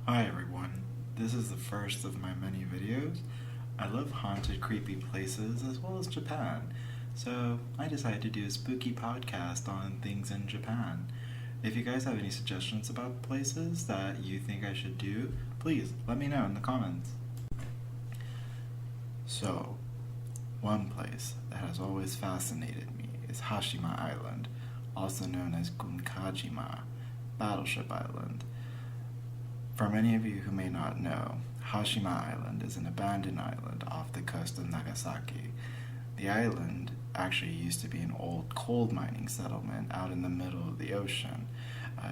Hi everyone, this is the first of my many videos. I love haunted, creepy places as well as Japan, so I decided to do a spooky podcast on things in Japan. If you guys have any suggestions about places that you think I should do, please let me know in the comments. So, one place that has always fascinated me is Hashima Island, also known as Gunkajima, Battleship Island. For many of you who may not know, Hashima Island is an abandoned island off the coast of Nagasaki. The island actually used to be an old coal mining settlement out in the middle of the ocean.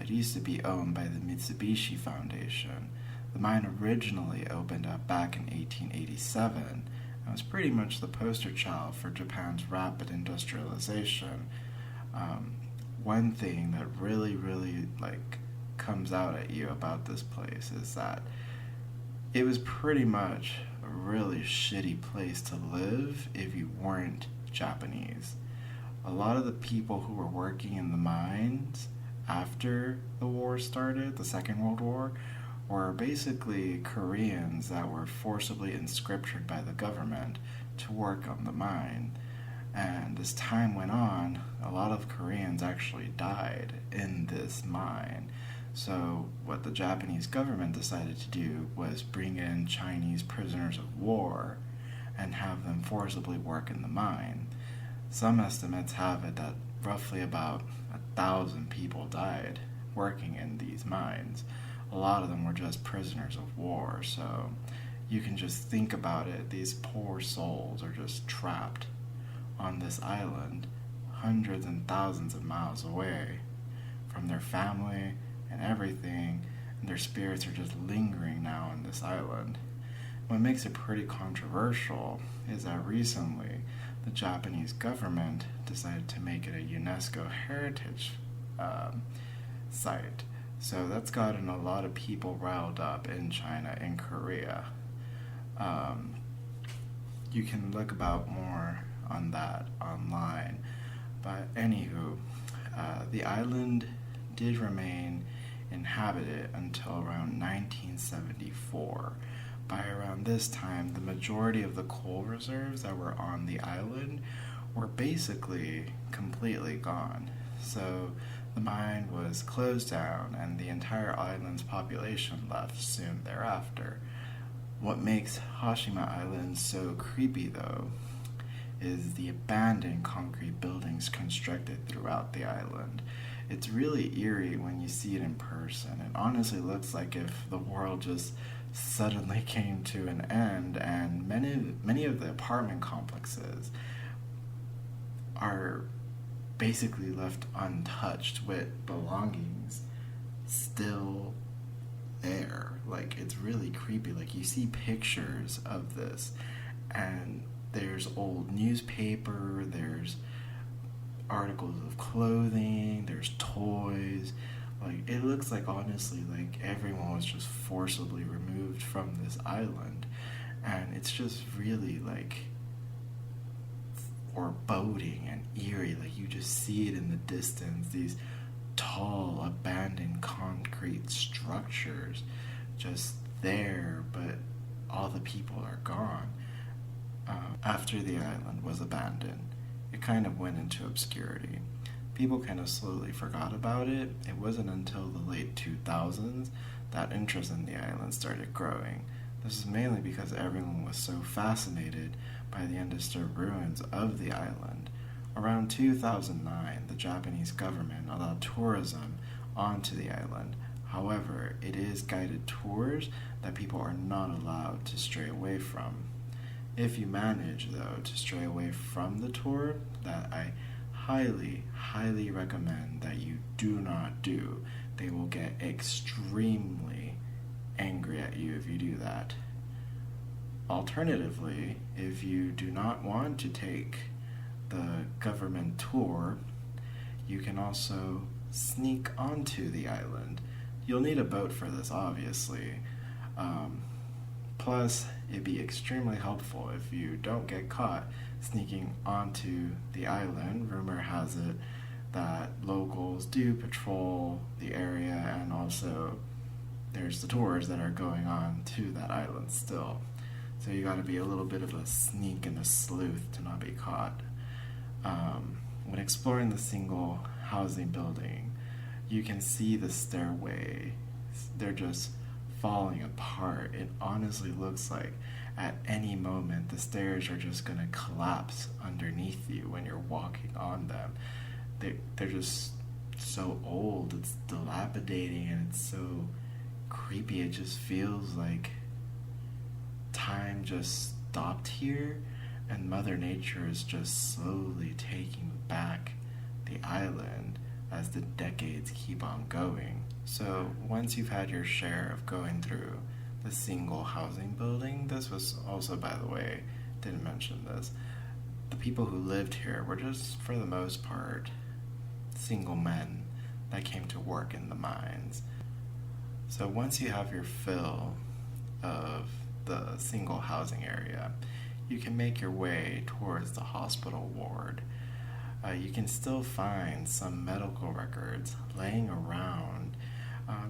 It used to be owned by the Mitsubishi Foundation. The mine originally opened up back in 1887 and was pretty much the poster child for Japan's rapid industrialization. One thing that really comes out at you about this place is that it was pretty much a really shitty place to live if you weren't Japanese. A lot of the people who were working in the mines after the war started, the Second World War, were basically Koreans that were forcibly conscripted by the government to work on the mine. And as time went on, a lot of Koreans actually died in this mine. So what the Japanese government decided to do was bring in Chinese prisoners of war and have them forcibly work in the mine. Some estimates have it that roughly about 1,000 people died working in these mines. A lot of them were just prisoners of war, so you can just think about it. These poor souls are just trapped on this island, hundreds and thousands of miles away from their family and everything, and their spirits are just lingering now on this island. What makes it pretty controversial is that recently the Japanese government decided to make it a UNESCO heritage site. So that's gotten a lot of people riled up in China and Korea. You can look about more on that online. But anywho, the island did remain inhabited until around 1974. By around this time, the majority of the coal reserves that were on the island were basically completely gone. So the mine was closed down and the entire island's population left soon thereafter. What makes Hashima Island so creepy, though, is the abandoned concrete buildings constructed throughout the island. It's really eerie when you see it in person. It honestly looks like if the world just suddenly came to an end, and many of the apartment complexes are basically left untouched with belongings still there. Like, it's really creepy. Like, you see pictures of this and there's old newspaper, there's articles of clothing, there's toys. Like, it looks like, honestly, like everyone was just forcibly removed from this island. And it's just really like foreboding and eerie. Like, you just see it in the distance, these tall abandoned concrete structures just there, but all the people are gone. After the island was abandoned, it kind of went into obscurity. People kind of slowly forgot about it. It wasn't until the late 2000s that interest in the island started growing. This is mainly because everyone was so fascinated by the undisturbed ruins of the island. Around 2009, the Japanese government allowed tourism onto the island. However, it is guided tours that people are not allowed to stray away from. If you manage, though, to stray away from the tour, that I highly recommend that you do not do. They will get extremely angry at you if you do that. Alternatively, if you do not want to take the government tour, you can also sneak onto the island. You'll need a boat for this, obviously. Plus, it'd be extremely helpful if you don't get caught sneaking onto the island. Rumor has it that locals do patrol the area, and also there's there's the tours that are going on to that island still. So you got to be a little bit of a sneak and a sleuth to not be caught. When exploring the single housing building, you can see the stairway. They're just falling apart. It honestly looks like at any moment the stairs are just going to collapse underneath you when you're walking on them. They're just so old, it's dilapidating, and it's so creepy. It just feels like time just stopped here, and Mother Nature is just slowly taking back the island as the decades keep on going. So once you've had your share of going through the single housing building, this was also, by the way, didn't mention this, the people who lived here were just, for the most part, single men that came to work in the mines. So once you have your fill of the single housing area, you can make your way towards the hospital ward. You can still find some medical records laying around.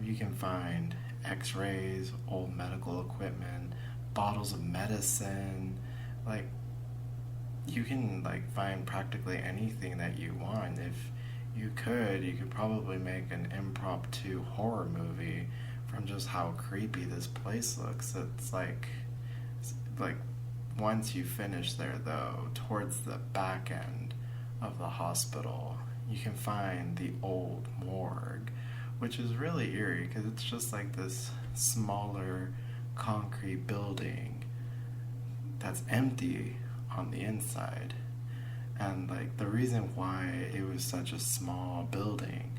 You can find x-rays, old medical equipment, bottles of medicine. Like, you can find practically anything that you want. If you could probably make an impromptu horror movie from just how creepy this place looks. It's like once you finish there, though, towards the back end of the hospital, you can find the old morgue, which is really eerie because it's just like this smaller concrete building that's empty on the inside. And the reason why it was such a small building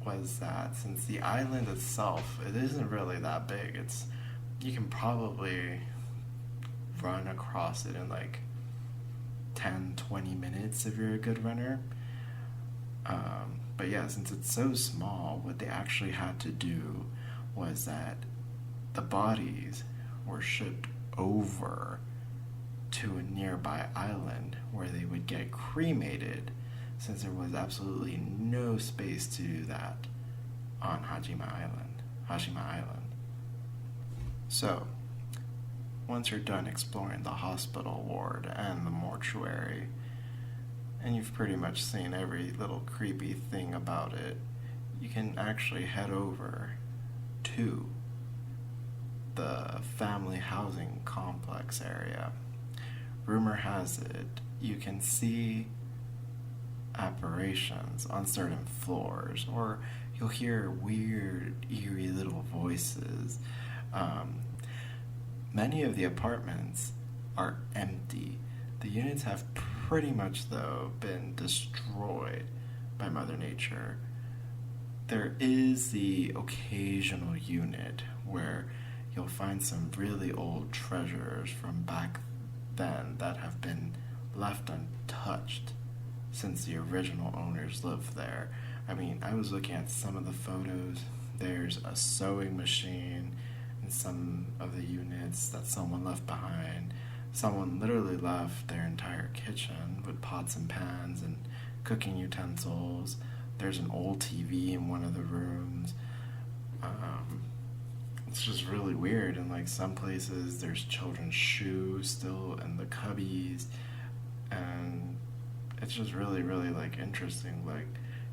was that since the island itself, it isn't really that big. You can probably run across it in 10-20 minutes if you're a good runner. But yeah, since it's so small, what they actually had to do was that the bodies were shipped over to a nearby island where they would get cremated, since there was absolutely no space to do that on Hashima Island. So, once you're done exploring the hospital ward and the mortuary, and you've pretty much seen every little creepy thing about it, you can actually head over to the family housing complex area. Rumor has it you can see apparitions on certain floors, or you'll hear weird, eerie little voices. Many of the apartments are empty. The units have pretty much, though, been destroyed by Mother Nature. There is the occasional unit where you'll find some really old treasures from back then that have been left untouched since the original owners lived there. I mean, I was looking at some of the photos. There's a sewing machine in some of the units that someone left behind. Someone literally left their entire kitchen with pots and pans and cooking utensils. There's an old TV in one of the rooms. It's just really weird. And some places there's children's shoes still in the cubbies, and it's just really, really interesting.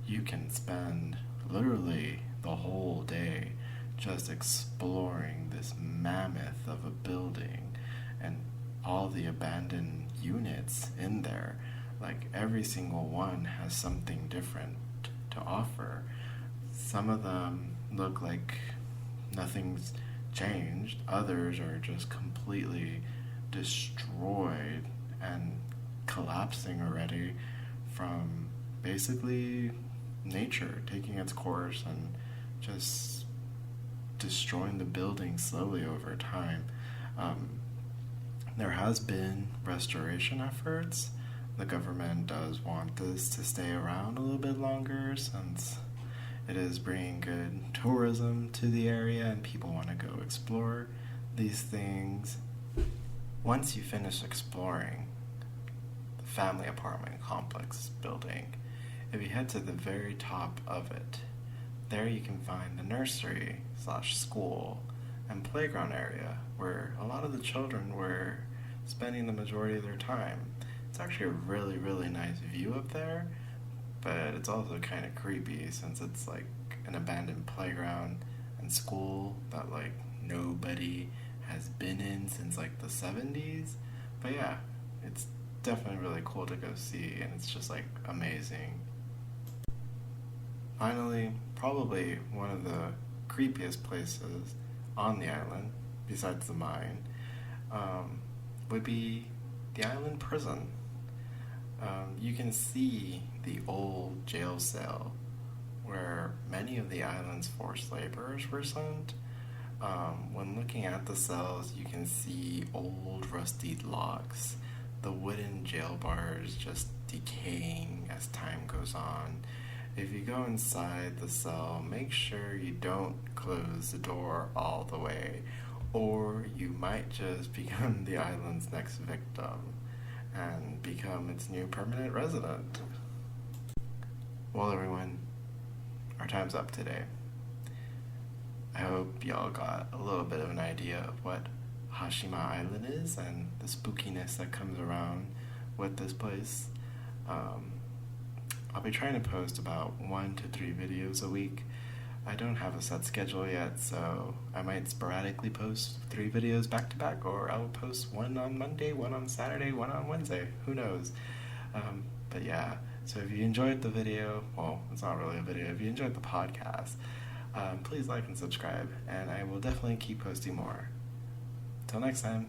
You can spend literally the whole day just exploring this mammoth of a building and all the abandoned units in there. Every single one has something different to offer. Some of them look like nothing's changed. Others are just completely destroyed and collapsing already from basically nature taking its course and just destroying the building slowly over time. There has been restoration efforts. The government does want this to stay around a little bit longer since it is bringing good tourism to the area and people want to go explore these things. Once you finish exploring the family apartment complex building, if you head to the very top of it, there you can find the nursery/school and playground area where a lot of the children were spending the majority of their time. It's actually a really, really nice view up there, but it's also kind of creepy since it's like an abandoned playground and school that like nobody has been in since like the 70s. But yeah, it's definitely really cool to go see, and it's just like amazing. Finally, probably one of the creepiest places on the island, besides the mine, would be the island prison. You can see the old jail cell where many of the island's forced laborers were sent. When looking at the cells, you can see old rusty locks, the wooden jail bars just decaying as time goes on. If you go inside the cell, make sure you don't close the door all the way, or you might just become the island's next victim and become its new permanent resident. Well, everyone, our time's up today. I hope y'all got a little bit of an idea of what Hashima Island is and the spookiness that comes around with this place. I'll be trying to post about 1 to 3 videos a week. I don't have a set schedule yet, so I might sporadically post 3 videos back to back, or I'll post one on Monday, one on Saturday, one on Wednesday. Who knows? But yeah, so if you enjoyed the video, well, it's not really a video, if you enjoyed the podcast, please like and subscribe, and I will definitely keep posting more. Till next time.